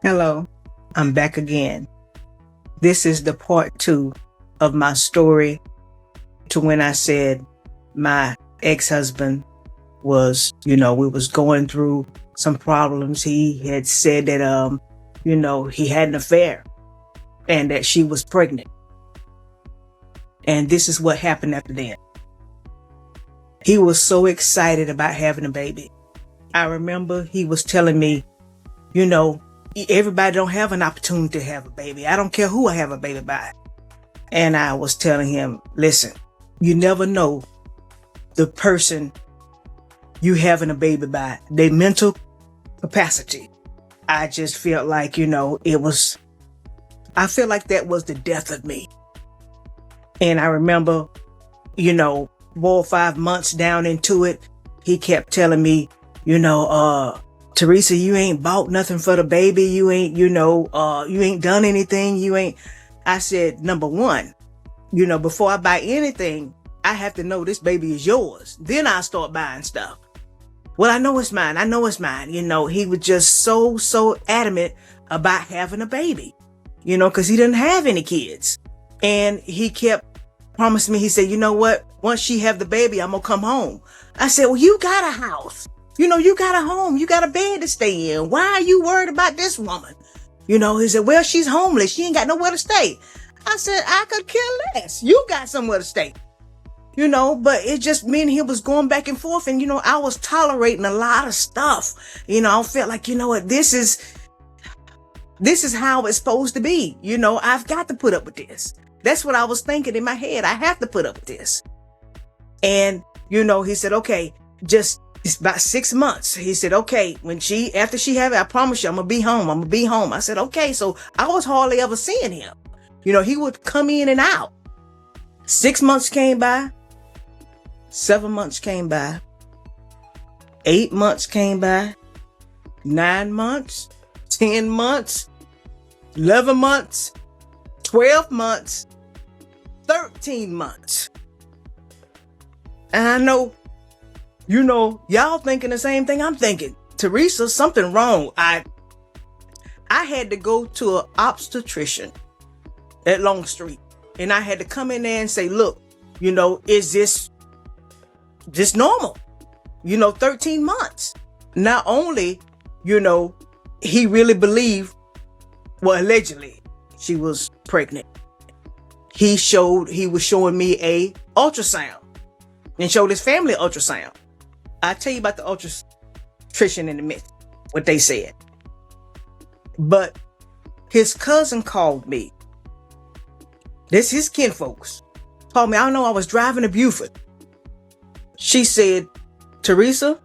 Hello, I'm back again. This is the part two of my story to when I said my ex-husband was, we was going through some problems. He had said that, he had an affair and that she was pregnant. And this is what happened after that. He was so excited about having a baby. I remember he was telling me, everybody don't have an opportunity to have a baby. I don't care who I have a baby by. And I was telling him, listen, you never know the person you having a baby by, their mental capacity. I just felt like, I feel like that was the death of me. And I remember, 4 or 5 months down into it, he kept telling me, Teresa, you ain't bought nothing for the baby. You ain't, you ain't done anything. I said, number one, before I buy anything, I have to know this baby is yours. Then I'll start buying stuff. Well, I know it's mine. He was just so adamant about having a baby, cause he didn't have any kids. And he kept promising me, he said, you know what? Once she have the baby, I'm gonna come home. I said, well, you got a house. You got a home. You got a bed to stay in. Why are you worried about this woman? He said, well, she's homeless. She ain't got nowhere to stay. I said, I could care less. You got somewhere to stay. But it just meant he was going back and forth. And, I was tolerating a lot of stuff. I felt like, this is how it's supposed to be. I've got to put up with this. That's what I was thinking in my head. I have to put up with this. And, he said, okay, it's about 6 months. He said, okay, after she have it, I promise you, I'm going to be home. I said, okay. So I was hardly ever seeing him. He would come in and out. 6 months came by. 7 months came by. 8 months came by. 9 months. 10 months. 11 months. 12 months. 13 months. And I know, y'all thinking the same thing I'm thinking. Teresa, something wrong. I had to go to an obstetrician at Longstreet. And I had to come in there and say, look, is this normal? 13 months. Not only, he really believed, well, allegedly, she was pregnant. He was showing me a ultrasound and showed his family ultrasound. I'll tell you about the obstetrician in a minute, what they said. But his cousin called me. This his kinfolks. Called me. I don't know. I was driving to Buford. She said, Teresa,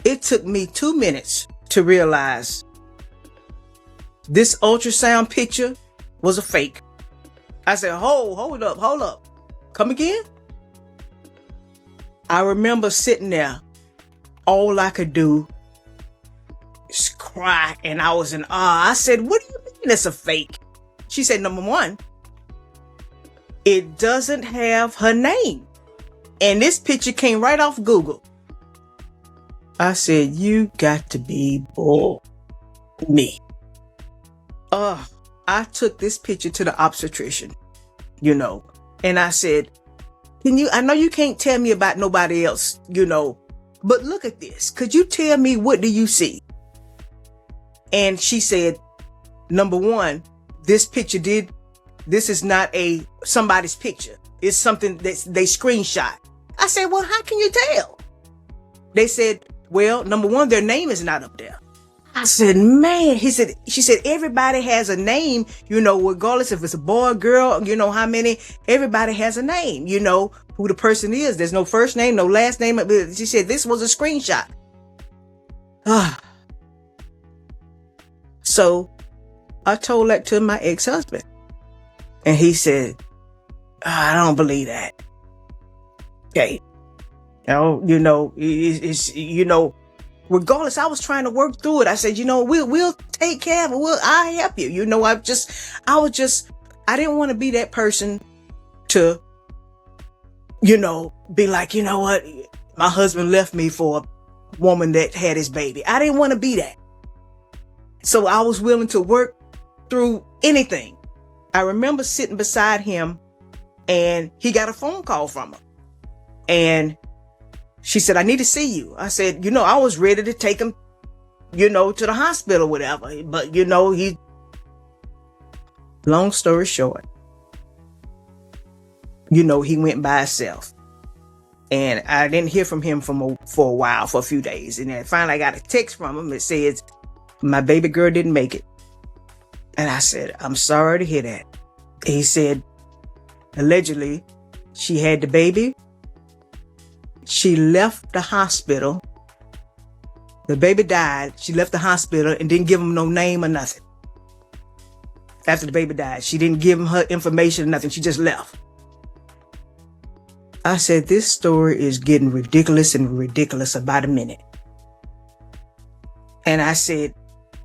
it took me 2 minutes to realize this ultrasound picture was a fake. I said, hold up. Come again? I remember sitting there. All I could do is cry, and I was in awe. I said, what do you mean it's a fake? She said, number one, it doesn't have her name. And this picture came right off Google. I said, you got to be bull me. I took this picture to the obstetrician, and I said, I know you can't tell me about nobody else, but look at this. Could you tell me, what do you see? And she said, number one, this is not somebody's picture. It's something that they screenshot. I said, well, how can you tell? They said, well, number one, their name is not up there. I said, man, she said, everybody has a name, regardless if it's a boy or girl, how many, everybody has a name, who the person is. There's no first name, no last name. She said, this was a screenshot. So I told that to my ex-husband, and he said, I don't believe that. Okay. Regardless, I was trying to work through it. I said, we'll take care of it. I'll help you. I didn't want to be that person to, be like, what? My husband left me for a woman that had his baby. I didn't want to be that. So I was willing to work through anything. I remember sitting beside him and he got a phone call from her. And she said, I need to see you. I said, I was ready to take him, to the hospital or whatever. But, long story short, he went by himself. And I didn't hear from him for a while, for a few days. And then finally I got a text from him that says, my baby girl didn't make it. And I said, I'm sorry to hear that. He said, allegedly, she had the baby. She left the hospital. The baby died. She left the hospital and didn't give him no name or nothing. After the baby died, she didn't give him her information or nothing. She just left. I said, this story is getting ridiculous and ridiculous about a minute. And I said,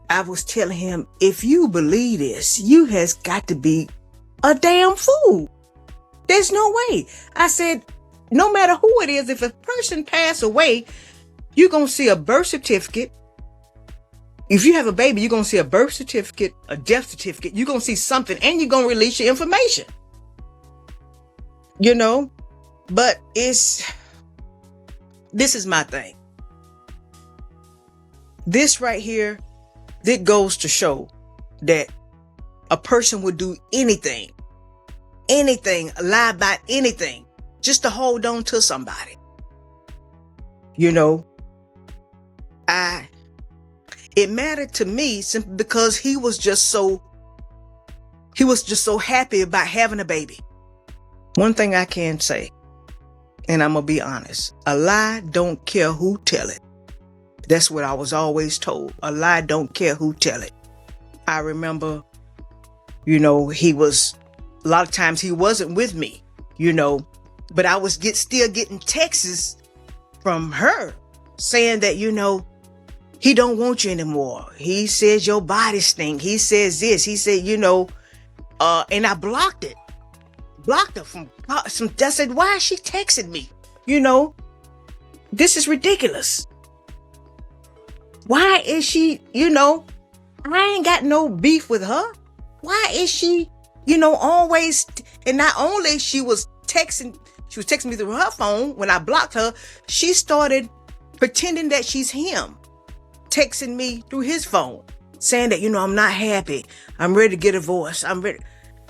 I was telling him, if you believe this, you has got to be a damn fool. There's no way. I said, no matter who it is, if a person pass away, you're going to see a birth certificate. If you have a baby, you're going to see a birth certificate, a death certificate. You're going to see something and you're going to release your information. But this is my thing. This right here, that goes to show that a person would do anything, lie about anything, just to hold on to somebody. It mattered to me simply because he was just so happy about having a baby. One thing I can say, and I'm going to be honest, a lie don't care who tell it. That's what I was always told. A lie don't care who tell it. I remember, he was, a lot of times he wasn't with me, but I was still getting texts from her saying that, he don't want you anymore. He says your body stink. He says this. He said, and I blocked it. Blocked her from some. I said, why is she texting me? This is ridiculous. Why is she, I ain't got no beef with her. Why is she, always, and not only she was texting me through her phone when I blocked her, she started pretending that she's him, texting me through his phone, saying that, I'm not happy. I'm ready to get a divorce. I'm ready.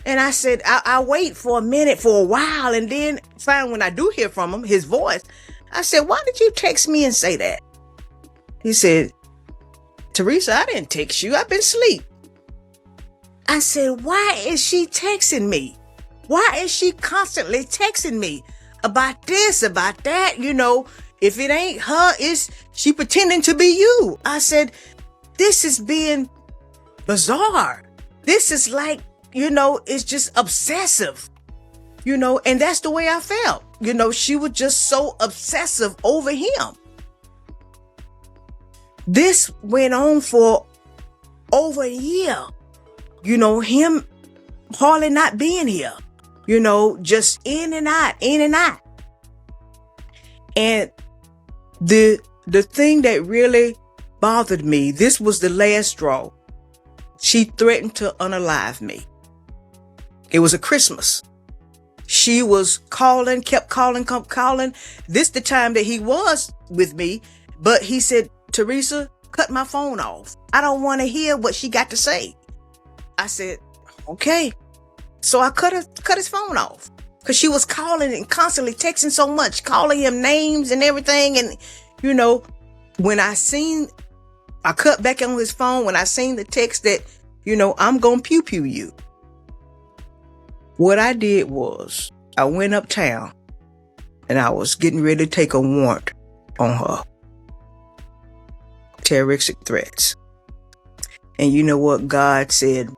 And I said, I wait for a minute, for a while. And then finally, when I do hear from him, his voice, I said, why did you text me and say that? He said, Teresa, I didn't text you. I've been asleep. I said, why is she texting me? Why is she constantly texting me about this, about that? If it ain't her, is she pretending to be you? I said, this is being bizarre. This is like, it's just obsessive, and that's the way I felt. She was just so obsessive over him. This went on for over a year, him hardly not being here, just in and out. And the thing that really bothered me, this was the last straw. She threatened to unalive me. It was a Christmas. She was kept calling. This the time that he was with me, but he said, Teresa, cut my phone off. I don't want to hear what she got to say. I said, okay. So I cut his phone off because she was calling and constantly texting so much, calling him names and everything. And, when I cut back on his phone, when I seen the text that, I'm going to pew you. What I did was I went uptown and I was getting ready to take a warrant on her. Terroristic threats. And you know what God said?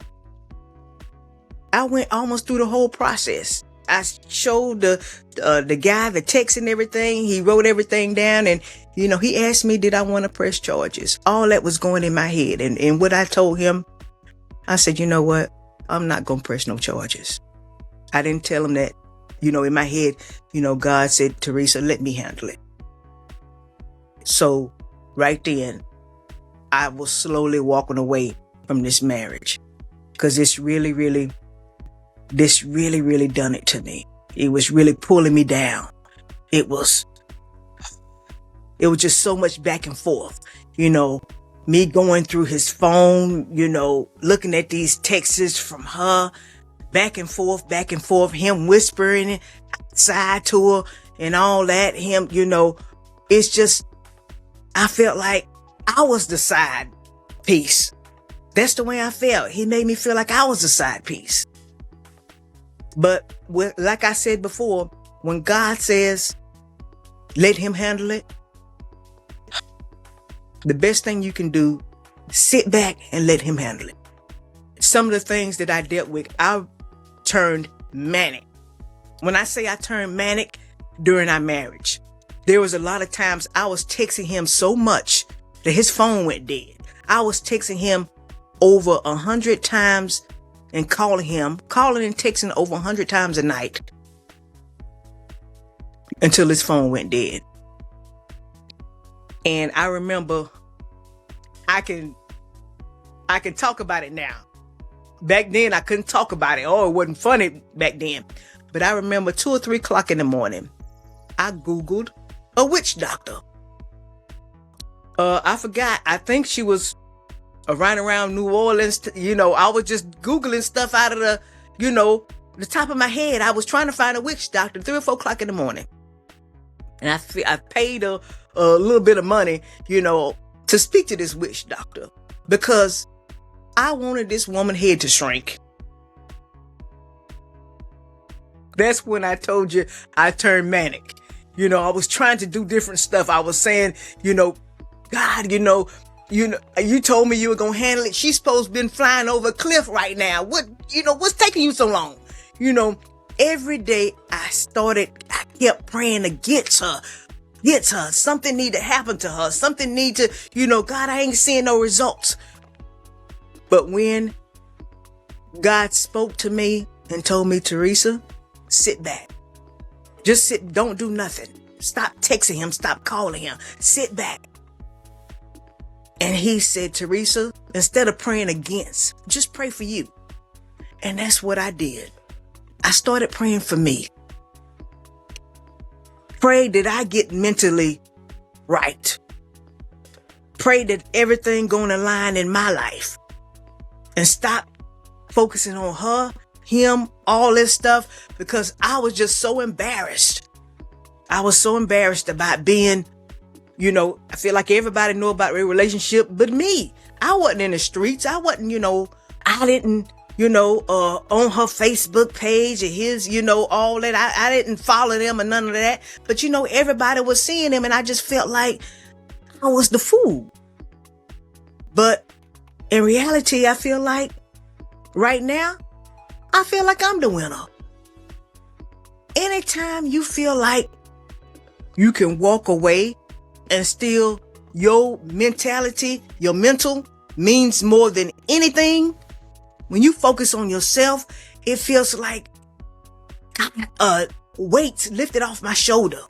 I went almost through the whole process. I showed the guy the text and everything. He wrote everything down and, he asked me, did I want to press charges? All that was going in my head. And what I told him, I said, you know what? I'm not going to press no charges. I didn't tell him that, in my head, God said, Teresa, let me handle it. So right then, I was slowly walking away from this marriage. Because this really, really done it to me. It was really pulling me down. It was just so much back and forth, me going through his phone, looking at these texts from her, back and forth, him whispering it outside to her and all that. Him, it's just, I felt like I was the side piece. That's the way I felt. He made me feel like I was the side piece. But like I said before, when God says, let him handle it, the best thing you can do, sit back and let him handle it. Some of the things that I dealt with, I turned manic. When I say I turned manic during our marriage, there was a lot of times I was texting him so much that his phone went dead. I was texting him over 100 times and calling and texting over 100 times a night until his phone went dead. And I remember, I can talk about it now. Back then, I couldn't talk about it. Oh, it wasn't funny back then. But I remember 2 or 3 o'clock in the morning, I Googled a witch doctor. I forgot. I think she was around New Orleans. I was just Googling stuff out of the top of my head. I was trying to find a witch doctor 3 or 4 o'clock in the morning. And I paid a little bit of money, to speak to this witch doctor because I wanted this woman's head to shrink. That's when I told you I turned manic. I was trying to do different stuff. I was saying, God, you told me you were going to handle it. She's supposed to been flying over a cliff right now. What's taking you so long? Every day I kept praying against her. Something need to happen to her. Something need to, God, I ain't seeing no results. But when God spoke to me and told me, Teresa, sit back. Just sit. Don't do nothing. Stop texting him. Stop calling him. Sit back. And he said, Teresa, instead of praying against, just pray for you. And that's what I did. I started praying for me. Pray that I get mentally right. Pray that everything going to line in my life. And stop focusing on her, him, all this stuff, because I was just so embarrassed. I was so embarrassed about being, I feel like everybody knew about their relationship, but me. I wasn't in the streets. I wasn't, I didn't, on her Facebook page or his, all that. I didn't follow them or none of that. But, everybody was seeing him and I just felt like I was the fool. But in reality, I feel like right now, I feel like I'm the winner. Anytime you feel like you can walk away and still your mental means more than anything. When you focus on yourself, it feels like weights lifted off my shoulder.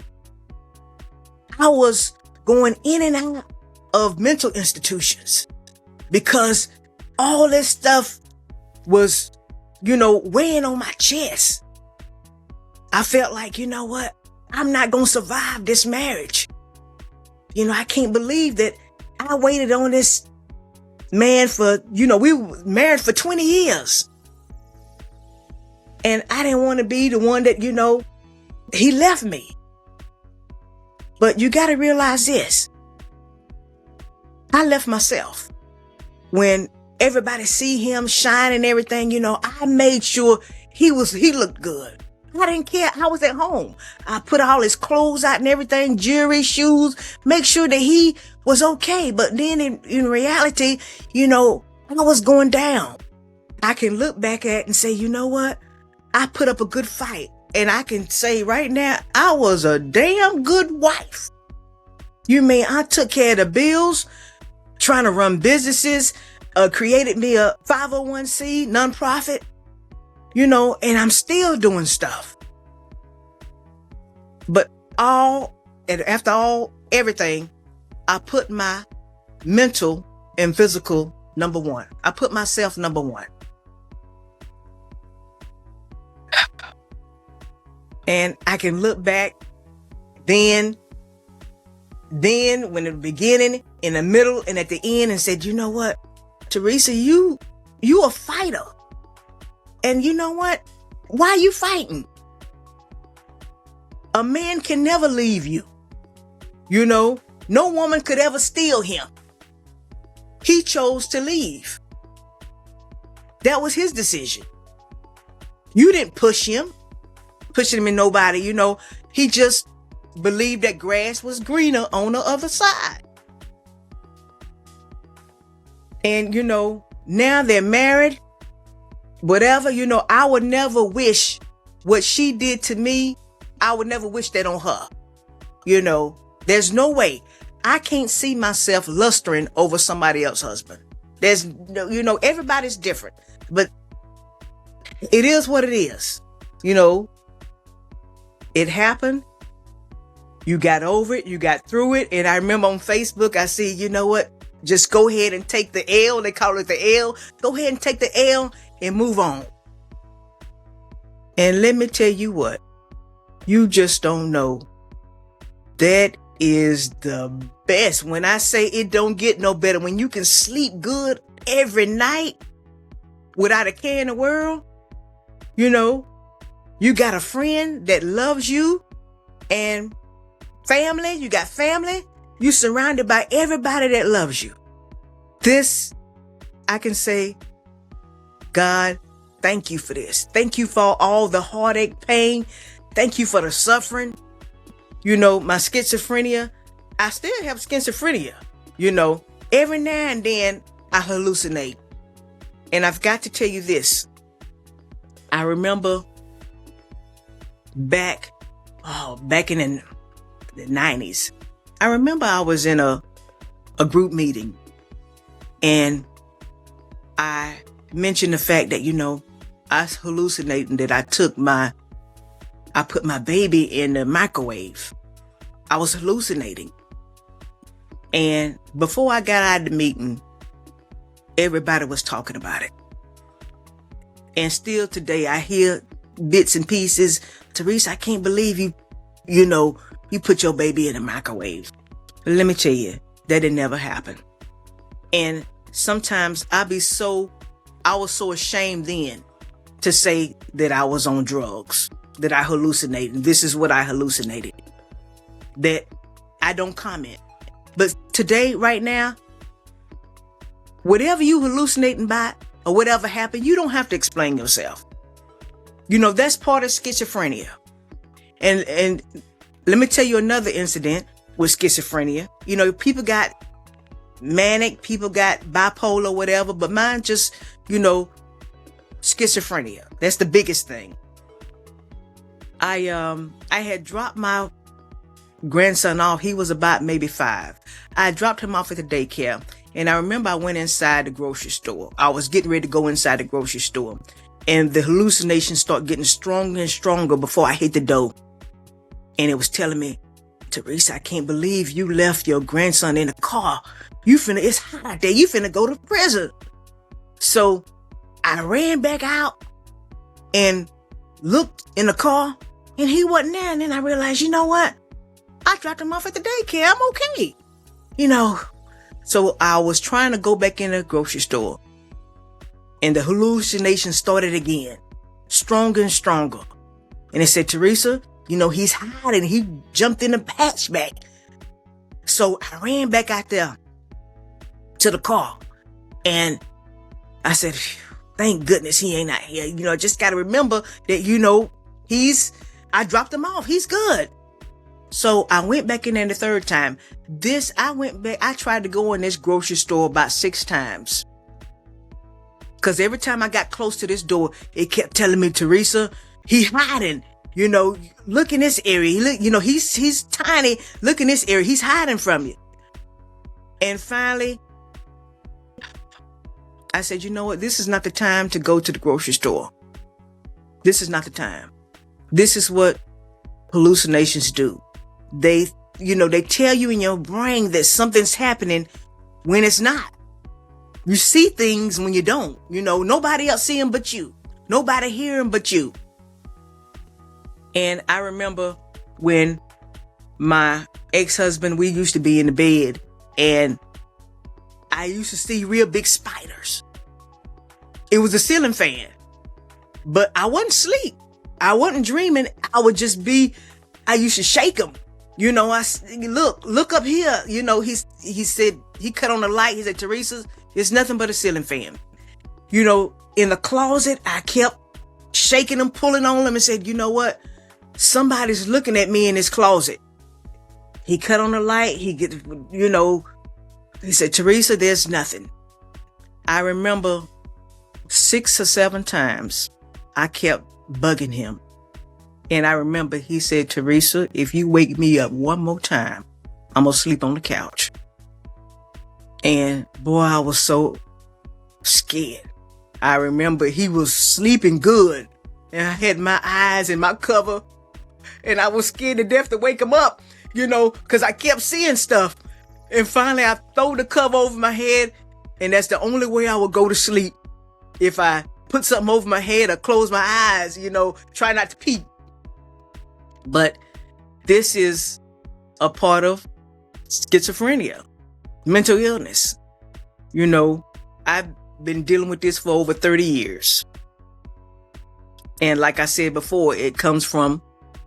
I was going in and out of mental institutions because all this stuff was, weighing on my chest. I felt like, what? I'm not going to survive this marriage. I can't believe that I waited on this man for, we were married for 20 years. And I didn't want to be the one that, he left me. But you got to realize this. I left myself. When everybody see him shine and everything, I made sure he looked good. I didn't care. I was at home. I put all his clothes out and everything, jewelry, shoes, make sure that he was okay. But then in reality, I was going down. I can look back at and say, you know what? I put up a good fight. And I can say right now, I was a damn good wife. You mean I took care of the bills, trying to run businesses, created me a 501c nonprofit, and I'm still doing stuff. But after everything, I put my mental and physical number one. I put myself number one. And I can look back then when in the beginning, in the middle, and at the end, and said, you know what, Teresa, you a fighter. And you know what? Why are you fighting? A man can never leave you. You know, no woman could ever steal him. He chose to leave. That was his decision. You didn't push him in nobody, you know. He just believed that grass was greener on the other side. And, you know, now they're married, whatever, you know, I would never wish what she did to me. I would never wish that on her. You know, there's no way. I can't see myself lustering over somebody else's husband. There's, you know, everybody's different, but it is what it is. You know, it happened. You got over it. You got through it. And I remember on Facebook, I see, you know what? Just go ahead and take the L. They call it the L. Go ahead and take the L and move on. And let me tell you what, you just don't know. That is the best. When I say it don't get no better, when you can sleep good every night without a care in the world, you know, you got a friend that loves you and family, you got family, you surrounded by everybody that loves you. This, I can say, God, thank you for this. Thank you for all the heartache, pain. Thank you for the suffering. You know, my schizophrenia, I still have schizophrenia. You know, every now and then I hallucinate. And I've got to tell you this. I remember back in the 90s, I remember I was in a group meeting and I mentioned the fact that, you know, I was hallucinating that I put my baby in the microwave. I was hallucinating. And before I got out of the meeting, everybody was talking about it. And still today I hear bits and pieces. Teresa, I can't believe you put your baby in the microwave. But let me tell you, that didn't never happen. And sometimes I was so ashamed then to say that I was on drugs, that I hallucinated. This is what I hallucinated. That I don't comment. But today, right now, whatever you hallucinating by or whatever happened, you don't have to explain yourself. You know, that's part of schizophrenia. And let me tell you another incident with schizophrenia. You know, people got manic, people got bipolar, whatever, but mine just, you know, schizophrenia. That's the biggest thing. I had dropped my grandson off. He was about maybe 5. I dropped him off at the daycare. And I remember I went inside the grocery store. I was getting ready to go inside the grocery store. And the hallucinations start getting stronger and stronger before I hit the door. And it was telling me, Teresa, I can't believe you left your grandson in the car. It's hot out there. You finna go to prison. So I ran back out and looked in the car and he wasn't there. And then I realized, you know what? I dropped him off at the daycare. I'm okay. You know, so I was trying to go back in the grocery store and the hallucination started again, stronger and stronger. And it said, Teresa, you know, he's hiding. He jumped in the hatchback. So I ran back out there to the car and I said, thank goodness he ain't out here. You know, I just got to remember that, you know, I dropped him off. He's good. So I went back in there the third time. I tried to go in this grocery store about 6 times. Cause every time I got close to this door, it kept telling me, Teresa, he's hiding. You know, look in this area. You know, he's tiny. Look in this area. He's hiding from you. And finally, I said, you know what? This is not the time to go to the grocery store. This is not the time. This is what hallucinations do. They tell you in your brain that something's happening when it's not. You see things when you don't. Nobody else see them but you. Nobody hear them but you. And I remember when my ex-husband, we used to be in the bed, and I used to see real big spiders. It was a ceiling fan, but I wasn't asleep. I wasn't dreaming. I used to shake him. Look up here. He said, he cut on the light. He said, Teresa, it's nothing but a ceiling fan. In the closet, I kept shaking him, pulling on him, and said, you know what? Somebody's looking at me in this closet. He cut on the light. He said, Teresa, there's nothing. I remember 6 or 7 times I kept bugging him. And I remember he said, Teresa, if you wake me up one more time, I'm going to sleep on the couch. And boy, I was so scared. I remember he was sleeping good, and I had my eyes in my cover, and I was scared to death to wake him up, because I kept seeing stuff. And finally I throw the cover over my head, and that's the only way I would go to sleep. If I put something over my head or close my eyes, try not to peek. But this is a part of schizophrenia, mental illness. I've been dealing with this for over 30 years. And like I said before, it comes from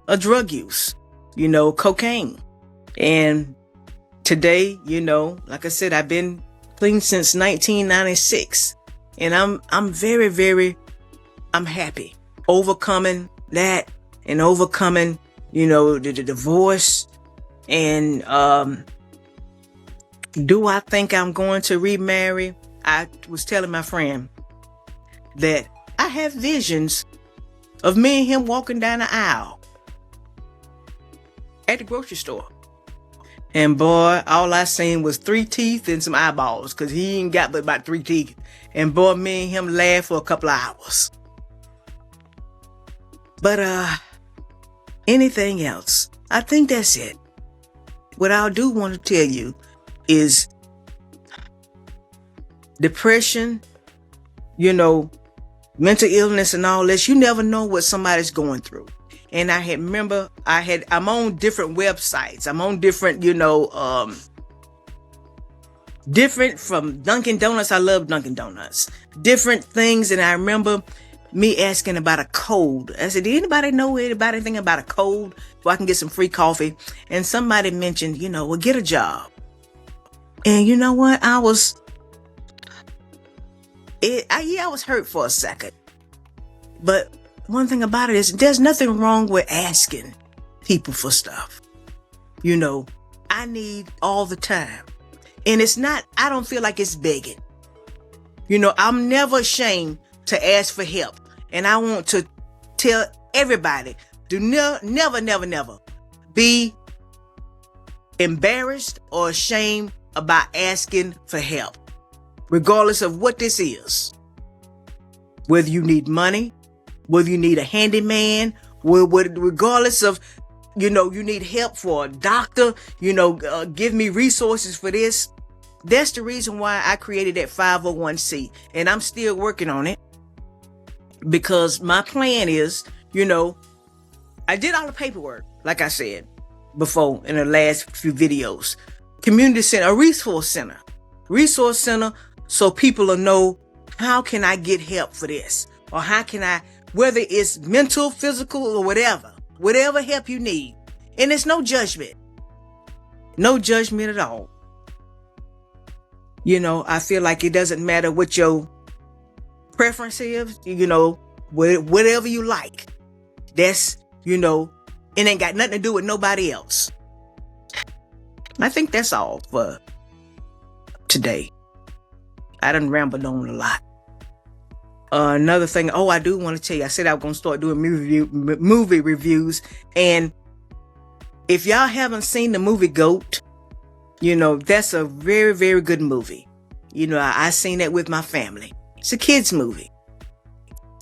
a drug use, cocaine. And today, like I said, I've been clean since 1996. And I'm very, very, I'm happy overcoming that and overcoming, the divorce. And do I think I'm going to remarry? I was telling my friend that I have visions of me and him walking down the aisle at the grocery store. And boy, all I seen was 3 teeth and some eyeballs, because he ain't got but about 3 teeth. And boy, me and him laughed for a couple of hours. But anything else, I think that's it. What I do want to tell you is depression, mental illness and all this. You never know what somebody's going through. And I'm on different websites. I'm on different, different from Dunkin' Donuts. I love Dunkin' Donuts. Different things. And I remember me asking about a code. I said, did anybody know anything about a code so I can get some free coffee? And somebody mentioned, well, get a job. And you know what? I was hurt for a second. But one thing about it is there's nothing wrong with asking people for stuff. I need all the time. And I don't feel like it's begging. I'm never ashamed to ask for help. And I want to tell everybody, do never be embarrassed or ashamed about asking for help, regardless of what this is. Whether you need money, whether you need a handyman, regardless of, you need help for a doctor, give me resources for this. That's the reason why I created that 501c. And I'm still working on it, because my plan is, I did all the paperwork, like I said before in the last few videos. Community center, a resource center, so people will know, how can I get help for this? Or how can I, whether it's mental, physical, or whatever help you need. And it's no judgment at all. I feel like it doesn't matter what your preference is, whatever you like. That's, it ain't got nothing to do with nobody else. I think that's all for today. I done rambled on a lot. Another thing, I do want to tell you, I said I was going to start doing movie reviews. And if y'all haven't seen the movie GOAT, that's a very, very good movie. I seen that with my family. It's a kid's movie.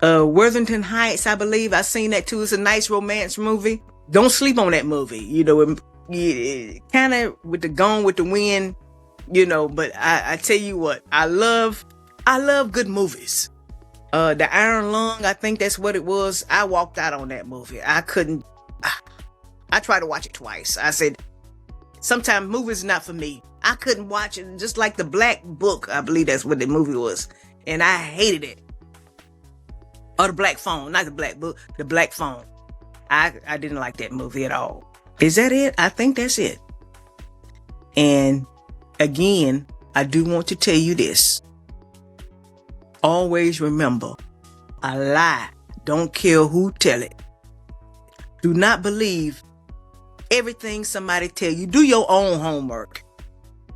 Worthington Heights, I believe. I seen that too. It's a nice romance movie. Don't sleep on that movie. Kind of with the Gone with the Wind But I tell you what, I love good movies. The Iron Lung, I think that's what it was. I walked out on that movie. I couldn't. I tried to watch it twice. I said, sometimes movies not for me. I couldn't watch it. Just like The Black Book, I believe that's what the movie was. And I hated it. Or The Black Phone, not The Black Book, The Black Phone. I didn't like that movie at all. Is that it? I think that's it. And again, I do want to tell you this. Always remember, a lie don't care who tell it. Do not believe everything somebody tell you. Do your own homework.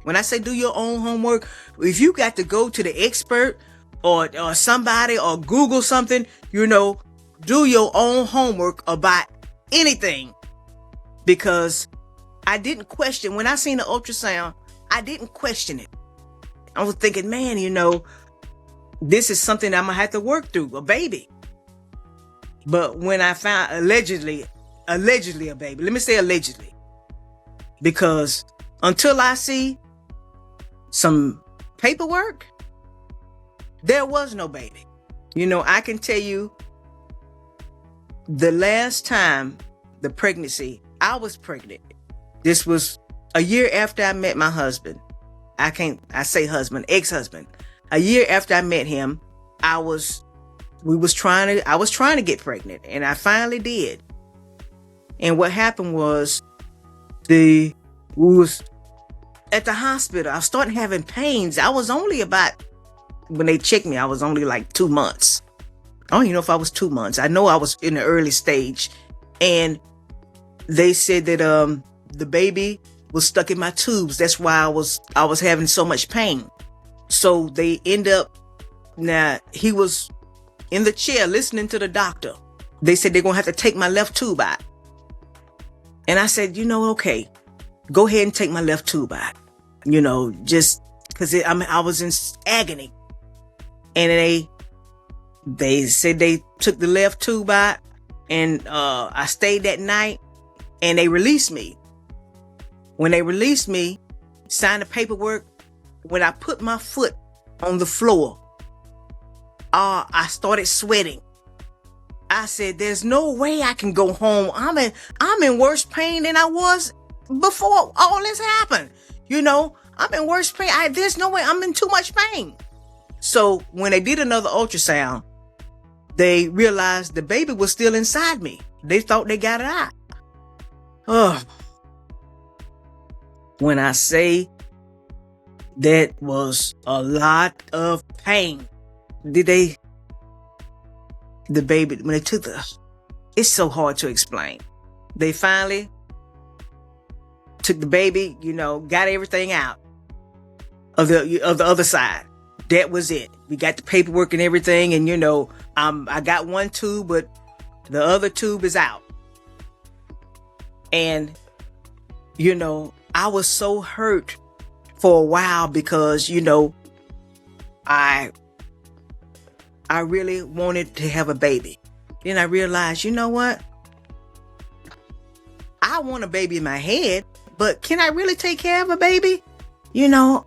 When I say do your own homework, if you got to go to the expert or somebody or Google something, do your own homework about anything. Because I didn't question, when I seen the ultrasound, I didn't question it. I was thinking, man, this is something I'm going to have to work through, a baby. But when I found allegedly a baby, let me say allegedly, because until I see some paperwork, there was no baby. I can tell you the last time the pregnancy, I was pregnant. This was a year after I met my husband. I say husband, ex-husband. A year after I met him, I was trying to get pregnant, and I finally did. And what happened was we was at the hospital. I started having pains. I was only when they checked me, I was only like 2 months. I don't even know if I was 2 months. I know I was in the early stage. And they said that the baby was stuck in my tubes. That's why I was having so much pain. So they end up, now he was in the chair listening to the doctor. They said they're going to have to take my left tube out. And I said, okay, go ahead and take my left tube out. Just because I was in agony. And they said they took the left tube out, and I stayed that night, and they released me. When they released me, signed the paperwork, when I put my foot on the floor, I started sweating. I said, there's no way I can go home. I'm in worse pain than I was before all this happened. I'm in worse pain. There's no way. I'm in too much pain. So when they did another ultrasound, they realized the baby was still inside me. They thought they got it out. Oh. When I say that was a lot of pain. The baby, when they took it's so hard to explain. They finally took the baby, got everything out of the other side. That was it. We got the paperwork and everything, and I got one tube, but the other tube is out. And I was so hurt for a while because I really wanted to have a baby. Then I realized, what? I want a baby in my head, but can I really take care of a baby? You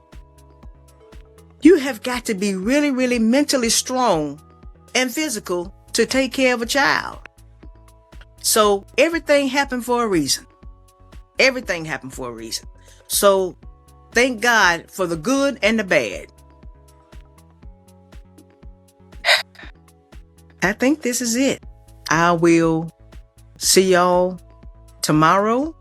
have got to be really, really mentally strong and physical to take care of a child. So everything happened for a reason. Everything happened for a reason. So thank God for the good and the bad. I think this is it. I will see y'all tomorrow.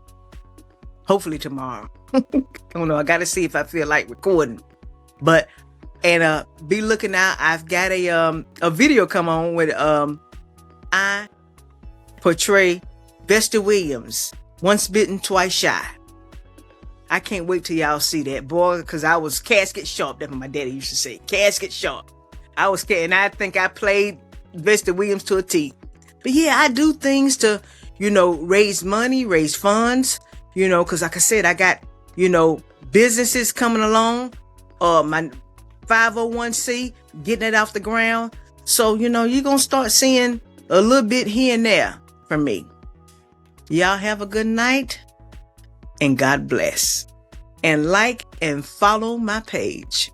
Hopefully tomorrow. I don't know. I got to see if I feel like recording. But be looking out. I've got a video come on with I portray Vesta Williams, Once Bitten, Twice Shy. I can't wait till y'all see that, boy, because I was casket sharp. That's what my daddy used to say. Casket sharp. I was scared, and I think I played Vesta Williams to a T. But yeah, I do things to, raise money, raise funds, because like I said, I got, businesses coming along, my 501c, getting it off the ground. So, you're going to start seeing a little bit here and there from me. Y'all have a good night, and God bless. and like and follow my page.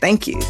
Thank you.